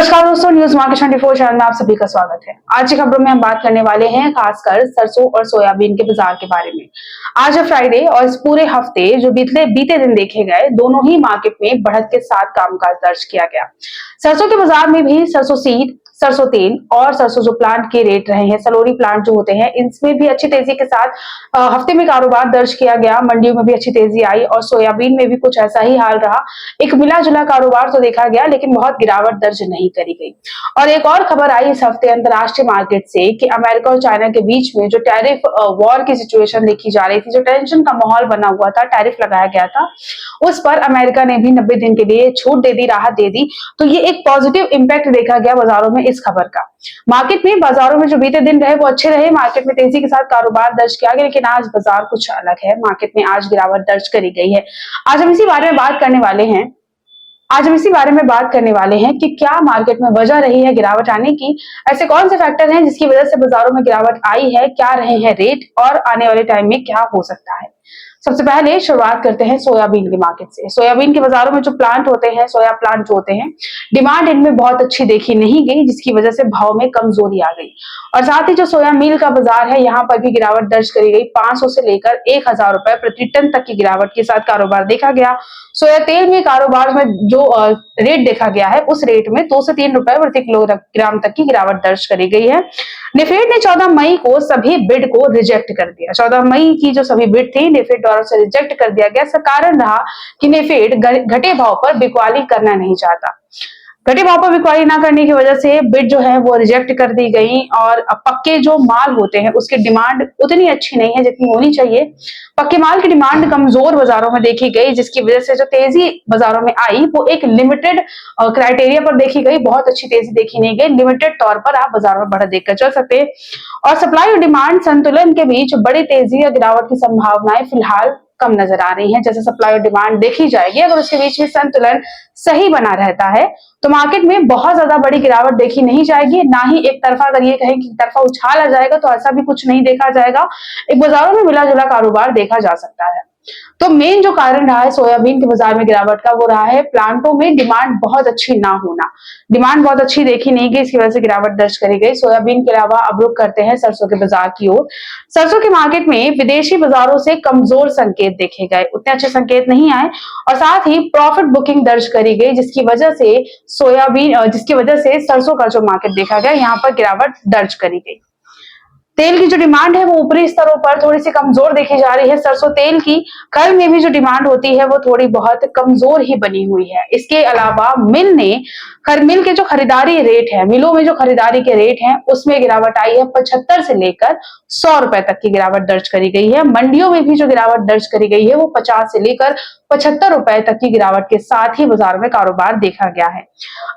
नमस्कार दोस्तों, news market 24 channel में आप सभी का स्वागत है। आज की खबरों में हम बात करने वाले हैं खासकर सरसों और सोयाबीन के बाजार के बारे में। आज है फ्राइडे और इस पूरे हफ्ते जो बीते दिन देखे गए, दोनों ही मार्केट में बढ़त के साथ कामकाज दर्ज किया गया। सरसों के बाजार में भी सरसों सीड, सरसों तेल और सरसों जो प्लांट के रेट रहे हैं, सलोरी प्लांट जो होते हैं, इनमें भी अच्छी तेजी के साथ हफ्ते में कारोबार दर्ज किया गया। मंडियों में भी अच्छी तेजी आई और सोयाबीन में भी कुछ ऐसा ही हाल रहा। एक मिला जुला कारोबार तो देखा गया, लेकिन बहुत गिरावट दर्ज नहीं करी गई। और एक और खबर आई इस हफ्ते अंतरराष्ट्रीय मार्केट से कि अमेरिका और चाइना के बीच में जो टैरिफ वॉर की सिचुएशन देखी जा रही थी, जो टेंशन का माहौल बना हुआ था, टैरिफ लगाया गया था, उस पर अमेरिका ने भी 90 दिन के लिए छूट दे दी, राहत दे दी। तो ये एक पॉजिटिव इंपैक्ट देखा गया बाजारों में इस खबर का। मार्केट में बाजारों में जो बीते दिन रहे वो अच्छे रहे, मार्केट में तेजी के साथ कारोबार दर्ज किया गया, लेकिन आज बाजार कुछ अलग है। मार्केट में आज गिरावट दर्ज करी गई है। आज हम इसी बारे में बात करने वाले हैं कि क्या मार्केट में वजह रही है गिरावट आने की, ऐसे कौन से फैक्टर हैं जिसकी वजह से बाजारों में गिरावट आई है, क्या रहे हैं रेट और आने वाले टाइम में क्या हो सकता है। सबसे पहले शुरुआत करते हैं सोयाबीन के मार्केट से। सोयाबीन के बाजारों में जो प्लांट होते हैं, सोया प्लांट जो होते हैं, डिमांड इनमें बहुत अच्छी देखी नहीं गई, जिसकी वजह से भाव में कमजोरी आ गई। और साथ ही जो सोया मील का बाजार है, यहाँ पर भी गिरावट दर्ज करी गई। 500 से लेकर 1000 रुपए प्रति टन तक की गिरावट के साथ कारोबार देखा गया। सोया तेल में कारोबार में जो रेट देखा गया है, उस रेट में 2 से 3 रुपए प्रति किलोग्राम तक की गिरावट दर्ज करी गई है। नेफेड ने 14 मई को सभी बिड को रिजेक्ट कर दिया। 14 मई की जो सभी बिड थी, नेफेड द्वारा से रिजेक्ट कर दिया गया। इसका कारण रहा कि नेफेड घटे भाव पर बिकवाली करना नहीं चाहता। घटे भाव पर बिक्री ना करने की वजह से बिड जो है वो रिजेक्ट कर दी गई। और पक्के जो माल होते हैं उसकी डिमांड उतनी अच्छी नहीं है जितनी होनी चाहिए। पक्के माल की डिमांड कमजोर बाजारों में देखी गई, जिसकी वजह से जो तेजी बाजारों में आई वो एक लिमिटेड क्राइटेरिया पर देखी गई। बहुत अच्छी तेजी देखी नहीं गई, लिमिटेड तौर पर आप बाजारों में बढ़त देखकर चल सकते हैं। और सप्लाई और डिमांड संतुलन के बीच बड़ी तेजी या गिरावट की संभावनाएं फिलहाल कम नजर आ रही हैं। जैसे सप्लाई और डिमांड देखी जाएगी, अगर उसके बीच में संतुलन सही बना रहता है तो मार्केट में बहुत ज्यादा बड़ी गिरावट देखी नहीं जाएगी। ना ही एक तरफा, अगर ये कहें कि एक तरफा उछाल आ जाएगा, तो ऐसा भी कुछ नहीं देखा जाएगा। एक बाजारों में मिला जुला कारोबार देखा जा सकता है। तो मेन जो कारण रहा है सोयाबीन के बाजार में गिरावट का, वो रहा है प्लांटों में डिमांड बहुत अच्छी ना होना। डिमांड बहुत अच्छी देखी नहीं गई, इसकी वजह से गिरावट दर्ज करी गई। सोयाबीन के अलावा अब रुख करते हैं सरसों के बाजार की ओर। सरसों के मार्केट में विदेशी बाजारों से कमजोर संकेत देखे गए, उतने अच्छे संकेत नहीं आए। और साथ ही प्रॉफिट बुकिंग दर्ज करी गई, जिसकी वजह से सरसों का जो मार्केट देखा गया, यहाँ पर गिरावट दर्ज करी गई। तेल की जो डिमांड है वो ऊपरी स्तरों पर थोड़ी सी कमजोर देखी जा रही है। सरसों तेल की कल में भी जो डिमांड होती है वो थोड़ी बहुत कमजोर ही बनी हुई है। इसके अलावा मिल के जो खरीदारी रेट है, मिलों में जो खरीदारी के रेट हैं, उसमें गिरावट आई है। 75 से लेकर 100 रुपए तक की गिरावट दर्ज करी गई है। मंडियों में भी जो गिरावट दर्ज करी गई है वो 50 से लेकर 75 रुपए तक की गिरावट के साथ ही बाजार में कारोबार देखा गया है।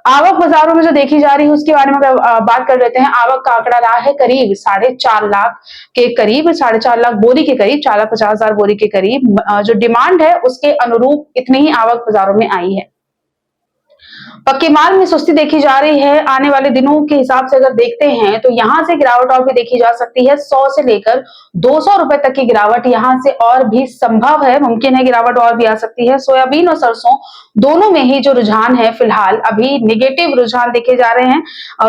आवक बाजारों में जो देखी जा रही है उसके बारे में बात कर लेते हैं। आवक का आंकड़ा रहा है करीब 4.5 लाख के करीब, 4.5 लाख बोरी के करीब, 4,50,000 बोरी के करीब। जो डिमांड है उसके अनुरूप इतनी ही आवक बाजारों में आई है। पक्के माल में सुस्ती देखी जा रही है। आने वाले दिनों के हिसाब से अगर देखते हैं तो यहां से गिरावट और भी देखी जा सकती है। 100 से लेकर 200 रुपए तक की गिरावट यहां से और भी संभव है, मुमकिन है गिरावट और भी आ सकती है। सोयाबीन और सरसों दोनों में ही जो रुझान है फिलहाल अभी निगेटिव रुझान देखे जा रहे हैं,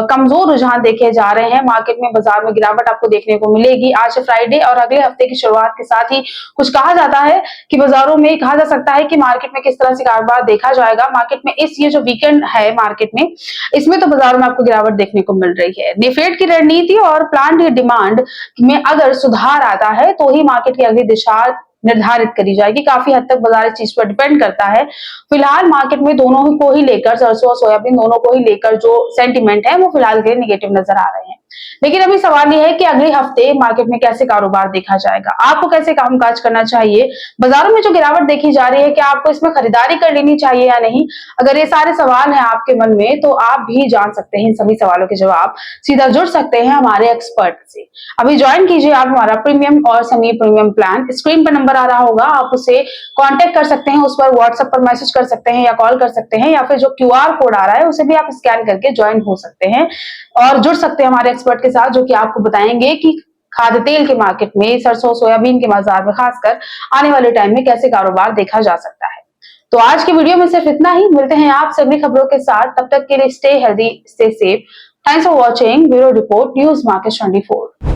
कमजोर रुझान देखे जा रहे हैं। मार्केट में बाजार में गिरावट आपको देखने को मिलेगी। आज फ्राइडे और अगले हफ्ते की शुरुआत के साथ ही कुछ कहा जाता है कि बाजारों में कहा जा सकता है कि मार्केट में किस तरह से कारोबार देखा जाएगा। मार्केट में ये जो वीकेंड है मार्केट में, इसमें तो बाजार में आपको गिरावट देखने को मिल रही है। नेफेड की रणनीति और प्लांट की डिमांड में अगर सुधार आता है तो ही मार्केट की अगली दिशा निर्धारित करी जाएगी। काफी हद तक बाजार इस चीज पर डिपेंड करता है। फिलहाल मार्केट में दोनों को ही लेकर, सरसों और सोयाबीन दोनों को ही लेकर जो सेंटीमेंट है वो फिलहाल के लिए निगेटिव नजर आ रहे हैं। लेकिन अभी सवाल यह है कि अगले हफ्ते मार्केट में कैसे कारोबार देखा जाएगा, आपको कैसे कामकाज करना चाहिए। बाजारों में जो गिरावट देखी जा रही है, क्या आपको इसमें खरीदारी कर लेनी चाहिए या नहीं। अगर ये सारे सवाल हैं आपके मन में तो आप भी जान सकते हैं इन सभी सवालों के जवाब। सीधा जुड़ सकते हैं हमारे एक्सपर्ट से। अभी ज्वाइन कीजिए आप हमारा प्रीमियम और सेमी प्रीमियम प्लान। स्क्रीन पर नंबर आ रहा होगा, आप उसे कांटेक्ट कर सकते हैं, उस पर व्हाट्सएप पर मैसेज कर सकते हैं या कॉल कर सकते हैं, या फिर जो क्यूआर कोड आ रहा है उसे भी आप स्कैन करके ज्वाइन हो सकते हैं और जुड़ सकते हैं हमारे एक्सपर्ट के साथ, जो कि आपको बताएंगे कि खाद्य तेल के मार्केट में, सरसों सोयाबीन के बाजार में खासकर आने वाले टाइम में कैसे कारोबार देखा जा सकता है। तो आज की वीडियो में सिर्फ इतना ही। मिलते हैं आपसे अगली खबरों के साथ, तब तक के लिए stay healthy, stay safe. Thanks for watching bureau report news market 24।